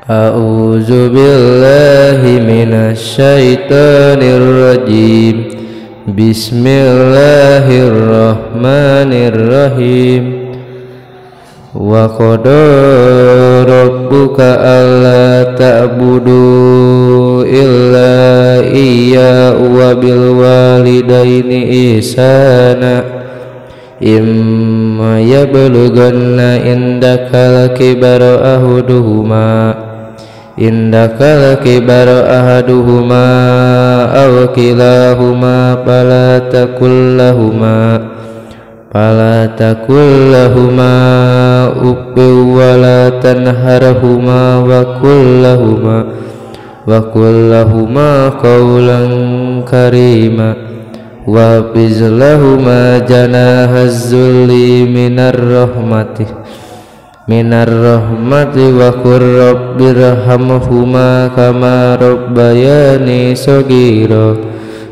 A'udzu billahi minasy syaithanir rajim. Bismillahirrahmanirrahim. Wa qada rabbuka alla ta'budu illa iyyahu wa bil walidaini ihsana. Imma yablughanna indakal kibara ahaduhuma aw kilahuma fala takul lahuma uffin wa la tanharhuma wa qul lahuma qawlan karima wa bizlahuma janahaz zulli minar rahmati wa qur rabbirhamhuma kama rabbayani shaghira.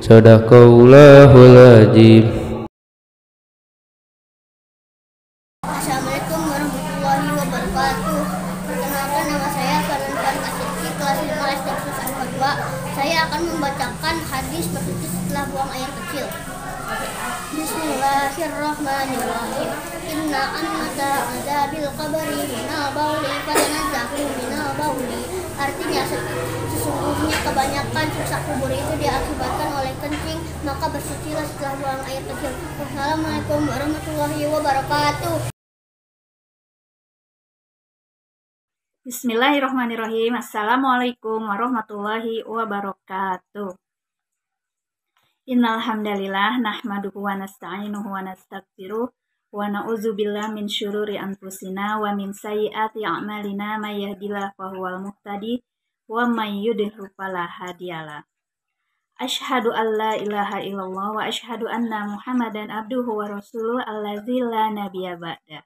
Shadaqallahul azim. Assalamualaikum warahmatullahi wabarakatuh. Perkenalkan, nama saya Farhan Asyifi, kelas 5 SD Pesantren 2. Saya akan membacakan hadis bersuci setelah buang air kecil. Bismillahirrahmanirrahim. Inna annata azabil qabri minal bauli fatanazzahu minal bauli. Artinya, sesungguhnya kebanyakan siksa kubur itu diakibatkan oleh kencing, maka bersucilah setelah buang air kecil. Wassalamualaikum warahmatullahi wabarakatuh. Bismillahirrahmanirrahim. Assalamualaikum warahmatullahi wabarakatuh. Innal hamdalillah nahmaduhu wa nasta'inuhu wa nastaghfiruh wa na'udzubillahi min syururi anfusina wa min sayyiati a'malina may yahdihillahu fahuwal muhtadi wa may yudhlil fala hadiyalah. Asyhadu an la ilaha illallah wa asyhadu anna Muhammadan abduhu wa rasuluhu allazi la nabiyya ba'da.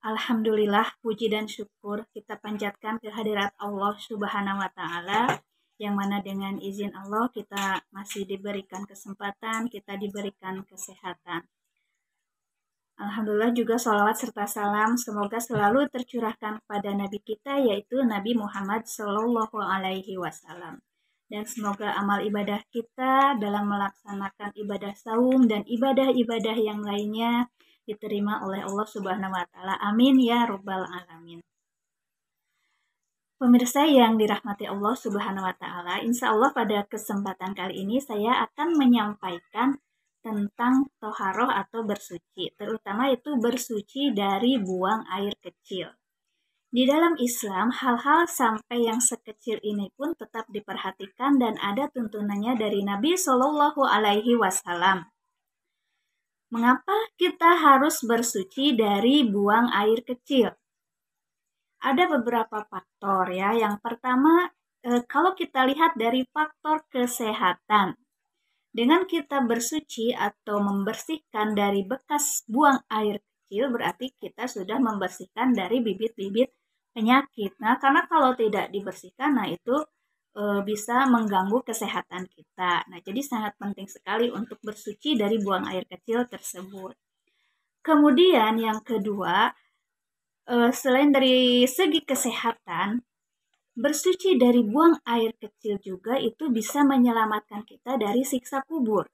Alhamdulillah, puji dan syukur kita panjatkan kehadirat Allah Subhanahu wa Ta'ala, yang mana dengan izin Allah kita masih diberikan kesempatan, kita diberikan kesehatan. Alhamdulillah, juga sholawat serta salam semoga selalu tercurahkan kepada Nabi kita, yaitu Nabi Muhammad Sallallahu Alaihi Wasallam. Dan semoga amal ibadah kita dalam melaksanakan ibadah saum dan ibadah-ibadah yang lainnya diterima oleh Allah Subhanahu wa Ta'ala. Amin ya Rabbal Alamin. Pemirsa yang dirahmati Allah Subhanahu wa Ta'ala, insya Allah pada kesempatan kali ini saya akan menyampaikan tentang toharoh atau bersuci, terutama itu bersuci dari buang air kecil. Di dalam Islam, hal-hal sampai yang sekecil ini pun tetap diperhatikan dan ada tuntunannya dari Nabi Shallallahu Alaihi Wasallam. Mengapa kita harus bersuci dari buang air kecil? Ada beberapa faktor ya. Yang pertama, kalau kita lihat dari faktor kesehatan. Dengan kita bersuci atau membersihkan dari bekas buang air kecil, berarti kita sudah membersihkan dari bibit-bibit penyakit. Nah, karena kalau tidak dibersihkan, nah itu bisa mengganggu kesehatan kita. Nah, jadi sangat penting sekali untuk bersuci dari buang air kecil tersebut. Kemudian yang kedua, selain dari segi kesehatan, bersuci dari buang air kecil juga itu bisa menyelamatkan kita dari siksa kubur.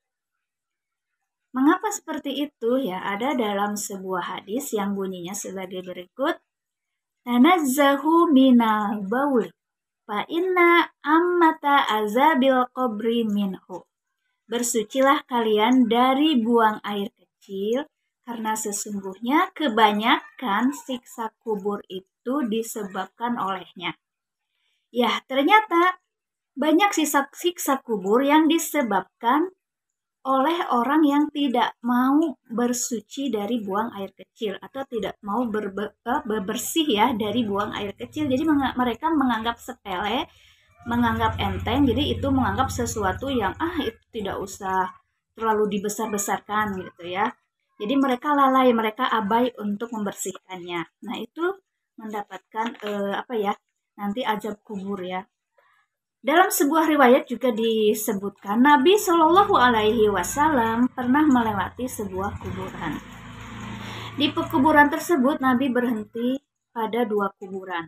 Mengapa seperti itu? Ya, ada dalam sebuah hadis yang bunyinya sebagai berikut. Tanazzahu minal bauli fa inna ammata azabil qabri minhu. Bersucilah kalian dari buang air kecil, karena sesungguhnya kebanyakan siksa kubur itu disebabkan olehnya. Ya, ternyata banyak siksa kubur yang disebabkan oleh orang yang tidak mau bersuci dari buang air kecil atau tidak mau bersih ya dari buang air kecil. Jadi mereka menganggap sepele, menganggap enteng, jadi itu menganggap sesuatu yang itu tidak usah terlalu dibesar-besarkan gitu ya. Jadi mereka lalai, mereka abai untuk membersihkannya. Nah itu mendapatkan nanti azab kubur ya. Dalam sebuah riwayat juga disebutkan Nabi Shallallahu Alaihi Wasallam pernah melewati sebuah kuburan. Di kuburan tersebut Nabi berhenti pada 2 kuburan.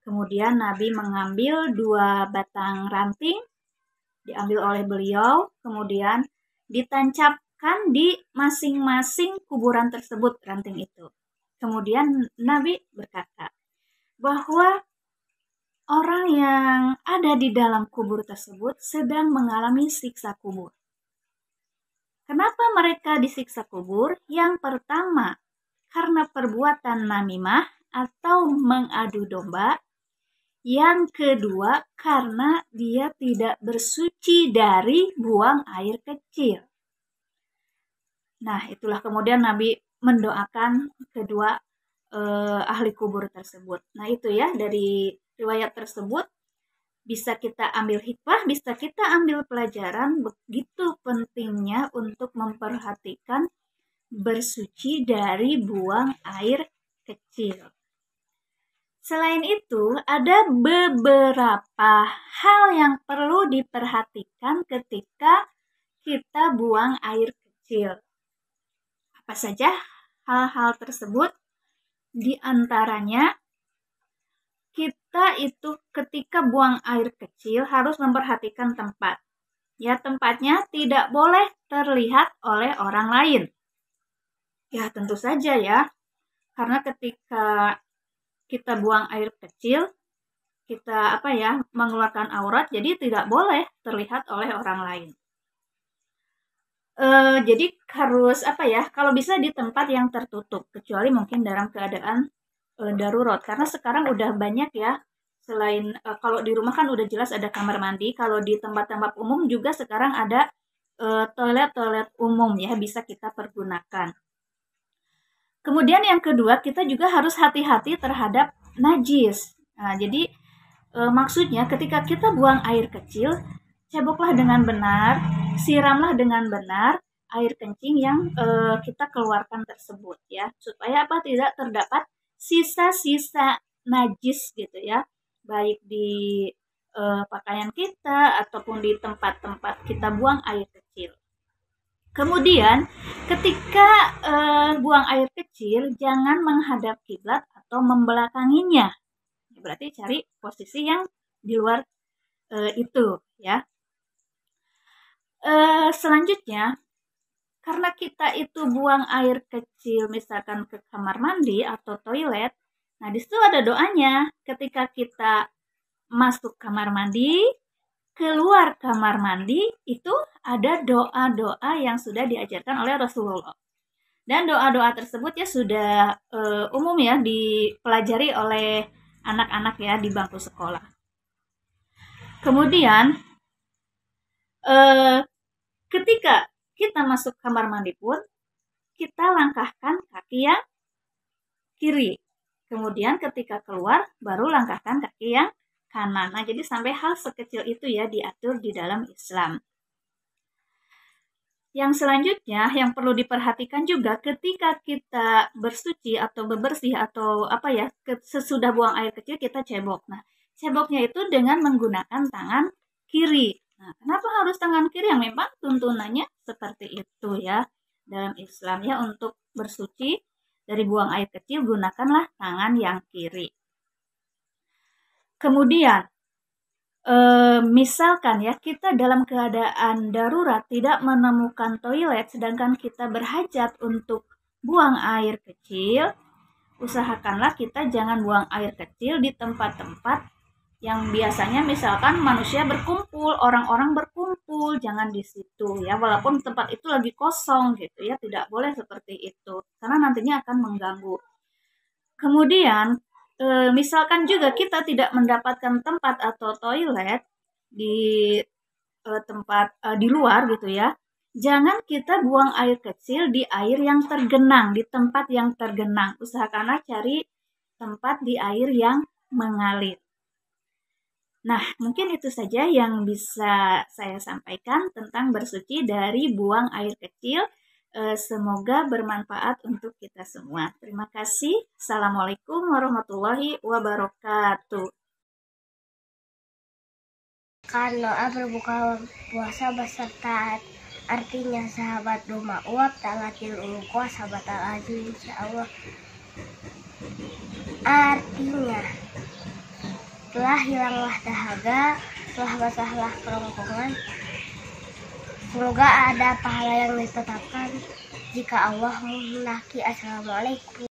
Kemudian Nabi mengambil 2 batang ranting, diambil oleh beliau, kemudian ditancapkan di masing-masing kuburan tersebut ranting itu. Kemudian Nabi berkata bahwa orang yang ada di dalam kubur tersebut sedang mengalami siksa kubur. Kenapa mereka disiksa kubur? Yang pertama, karena perbuatan namimah atau mengadu domba. Yang kedua, karena dia tidak bersuci dari buang air kecil. Nah, itulah kemudian Nabi mendoakan kedua ahli kubur tersebut. Nah, itu ya dari riwayat tersebut bisa kita ambil hikmah, bisa kita ambil pelajaran begitu pentingnya untuk memperhatikan bersuci dari buang air kecil. Selain itu, ada beberapa hal yang perlu diperhatikan ketika kita buang air kecil. Apa saja hal-hal tersebut? Di antaranya, kita itu ketika buang air kecil harus memperhatikan tempat. Ya, tempatnya tidak boleh terlihat oleh orang lain. Ya, tentu saja ya. Karena ketika kita buang air kecil, kita mengeluarkan aurat, jadi tidak boleh terlihat oleh orang lain. Jadi harus kalau bisa di tempat yang tertutup, kecuali mungkin dalam keadaan darurat. Karena sekarang udah banyak ya, selain kalau di rumah kan udah jelas ada kamar mandi, kalau di tempat-tempat umum juga sekarang ada toilet-toilet umum ya, bisa kita pergunakan. Kemudian yang kedua, kita juga harus hati-hati terhadap najis. Nah, jadi maksudnya ketika kita buang air kecil, ceboklah dengan benar, siramlah dengan benar air kencing yang kita keluarkan tersebut ya, supaya tidak terdapat sisa-sisa najis gitu ya, baik di pakaian kita ataupun di tempat-tempat kita buang air kecil. Kemudian ketika buang air kecil, jangan menghadap kiblat atau membelakanginya. Berarti cari posisi yang di luar itu ya. Selanjutnya, karena kita itu buang air kecil misalkan ke kamar mandi atau toilet, nah di situ ada doanya. Ketika kita masuk kamar mandi, keluar kamar mandi, itu ada doa-doa yang sudah diajarkan oleh Rasulullah. Dan doa-doa tersebut ya sudah umum ya dipelajari oleh anak-anak ya di bangku sekolah. Kemudian ketika kita masuk kamar mandi pun, kita langkahkan kaki yang kiri. Kemudian ketika keluar, baru langkahkan kaki yang kanan. Nah, jadi sampai hal sekecil itu ya diatur di dalam Islam. Yang selanjutnya yang perlu diperhatikan juga ketika kita bersuci atau bebersih atau sesudah buang air kecil kita cebok. Nah, ceboknya itu dengan menggunakan tangan kiri. Nah, kenapa harus tangan kiri? Yang memang tuntunannya seperti itu ya dalam Islam ya, untuk bersuci dari buang air kecil gunakanlah tangan yang kiri. Kemudian, misalkan ya kita dalam keadaan darurat tidak menemukan toilet, sedangkan kita berhajat untuk buang air kecil, usahakanlah kita jangan buang air kecil di tempat-tempat yang biasanya misalkan manusia berkumpul, orang-orang berkumpul, jangan di situ ya, walaupun tempat itu lagi kosong gitu ya, tidak boleh seperti itu, karena nantinya akan mengganggu. Kemudian, misalkan juga kita tidak mendapatkan tempat atau toilet di tempat di luar gitu ya, Jangan kita buang air kecil di air yang tergenang, di tempat yang tergenang. Usahakanlah cari tempat di air yang mengalir. Nah, mungkin itu saja yang bisa saya sampaikan tentang bersuci dari buang air kecil. Semoga bermanfaat untuk kita semua. Terima kasih. Assalamualaikum warahmatullahi wabarakatuh. Kan doa berbuka puasa beserta artinya sahabat rumah uap talatil ulukwa sahabat al-azim insyaallah. Artinya telah hilanglah dahaga, telah basahlah kerongkongan. Semoga ada pahala yang ditetapkan jika Allah menghendaki. Assalamualaikum.